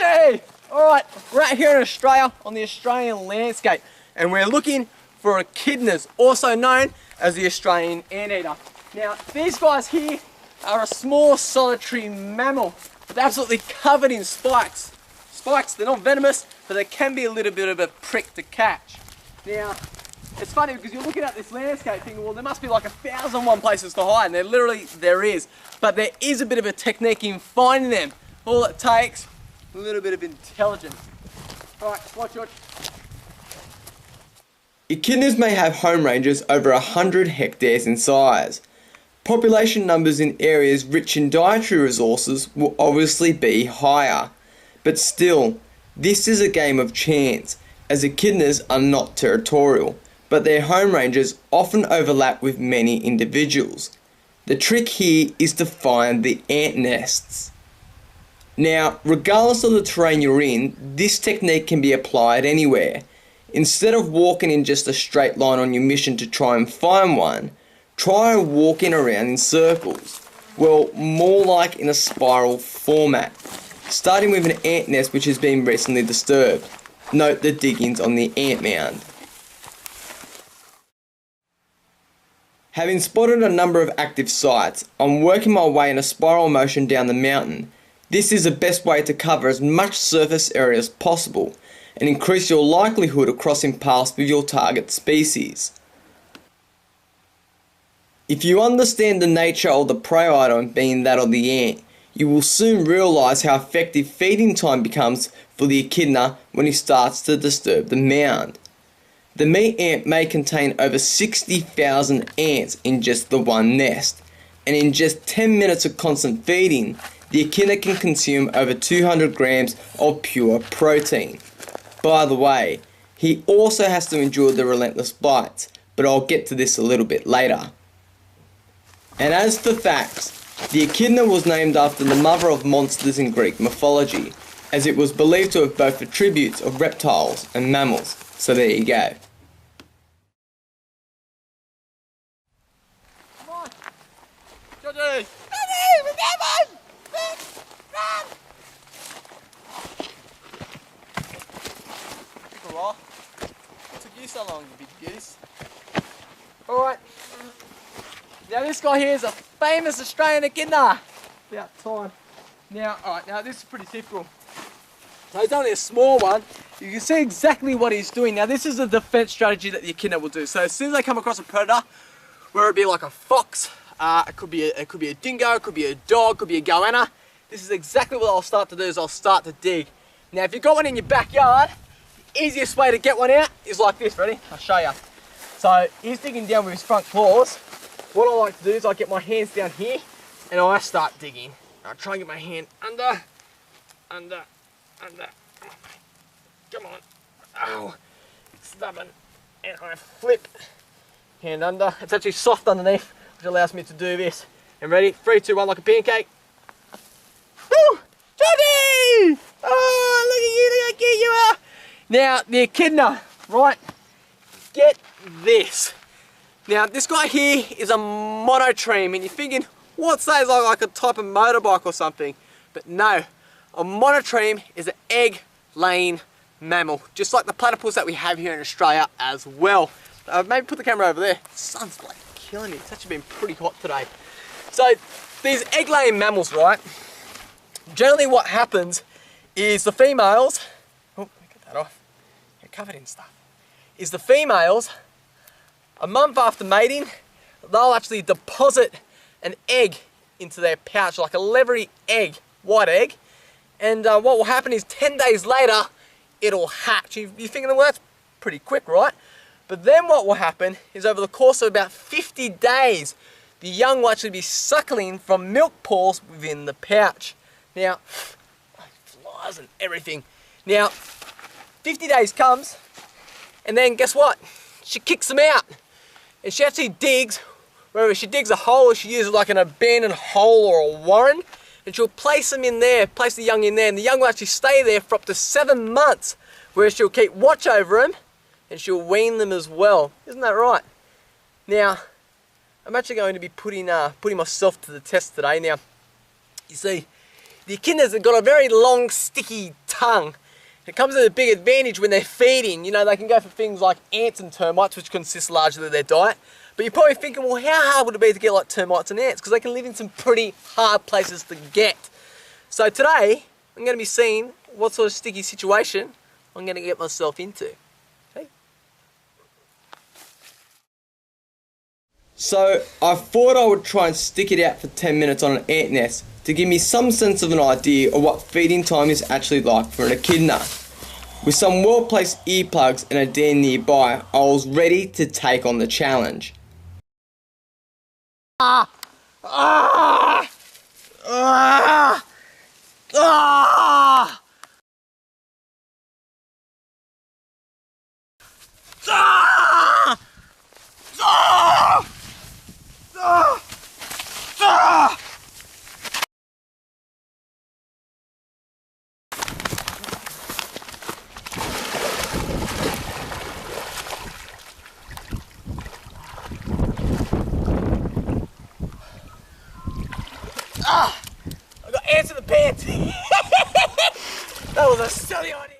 Georgie! Alright, we're out here in Australia on the Australian landscape and we're looking for echidnas, also known as the Australian anteater. Now, these guys here are a small solitary mammal, but they're absolutely covered in spikes. Spikes, they're not venomous, but they can be a little bit of a prick to catch. Now, it's funny because you're looking at this landscape thinking, well, there must be like 1,001 places to hide, and there is. But there is a bit of a technique in finding them. All it takes, a little bit of intelligence. Alright, watch George. Echidnas may have home ranges over 100 hectares in size. Population numbers in areas rich in dietary resources will obviously be higher. But still, this is a game of chance, as echidnas are not territorial, but their home ranges often overlap with many individuals. The trick here is to find the ant nests. Now, regardless of the terrain you're in, this technique can be applied anywhere. Instead of walking in just a straight line on your mission to try and find one, try walking around in circles. Well, more like in a spiral format, starting with an ant nest which has been recently disturbed. Note the diggings on the ant mound. Having spotted a number of active sites, I'm working my way in a spiral motion down the mountain. This is the best way to cover as much surface area as possible and increase your likelihood of crossing paths with your target species. If you understand the nature of the prey item being that of the ant, you will soon realise how effective feeding time becomes for the echidna when he starts to disturb the mound. The meat ant may contain over 60,000 ants in just the one nest, and in just 10 minutes of constant feeding, the echidna can consume over 200 grams of pure protein. By the way, he also has to endure the relentless bites, but I'll get to this a little bit later. And as for facts, the echidna was named after the mother of monsters in Greek mythology, as it was believed to have both attributes of reptiles and mammals. So there you go. Come on! Georgie! Georgie! We got one! Run! Took a while. What took you so long, you big goose? Alright. Now this guy here is a famous Australian echidna. About time. Now, alright, now this is pretty typical. So he's only a small one. You can see exactly what he's doing. Now this is a defense strategy that the echidna will do. So as soon as they come across a predator, whether it be like a fox, it could be a dingo, it could be a dog, it could be a goanna, this is exactly what I'll start to do, is I'll start to dig. Now if you've got one in your backyard, the easiest way to get one out is like this. Ready? I'll show you. So he's digging down with his front claws. What I like to do is I get my hands down here and I start digging. I try and get my hand under. Come on. Oh, stubborn. And I flip. Hand under. It's actually soft underneath, which allows me to do this. And ready? 3, 2, 1, like a pancake. Woo! Johnny! Oh, look at you, look how cute you are. Now, the echidna, right? Get this. Now, this guy here is a monotreme, and you're thinking, what's that? Is like a type of motorbike or something? But no, a monotreme is an egg-laying mammal, just like the platypus that we have here in Australia as well. Maybe put the camera over there. The sun's like killing me. It's actually been pretty hot today. So, these egg-laying mammals, right? Generally what happens is the females, oh, let me get that off, they're covered in stuff, is the females, a month after mating, they'll actually deposit an egg into their pouch, like a leathery egg, white egg, and what will happen is 10 days later, it'll hatch. You're thinking, well, that's pretty quick, right? But then what will happen is over the course of about 50 days, the young will actually be suckling from milk pools within the pouch. Now, flies and everything. Now, 50 days comes, and then guess what? She kicks them out. And she actually digs, whether she digs a hole or she uses like an abandoned hole or a warren, and she'll place them in there, place the young in there, and the young will actually stay there for up to 7 months, where she'll keep watch over them, and she'll wean them as well. Isn't that right? Now, I'm actually going to be putting myself to the test today. Now, you see, The echinders have got a very long, sticky tongue. It comes at a big advantage when they're feeding. You know, they can go for things like ants and termites, which consist largely of their diet. But you're probably thinking, well, how hard would it be to get like termites and ants? Because they can live in some pretty hard places to get. So today, I'm going to be seeing what sort of sticky situation I'm going to get myself into. Okay? So I thought I would try and stick it out for 10 minutes on an ant nest to give me some sense of an idea of what feeding time is actually like for an echidna. With some well-placed earplugs and a den nearby, I was ready to take on the challenge. Ah! Ah! Ah! Ah! Ah! Ah! Ah! Ah! Ah! I got ants in the pants! That was a silly idea!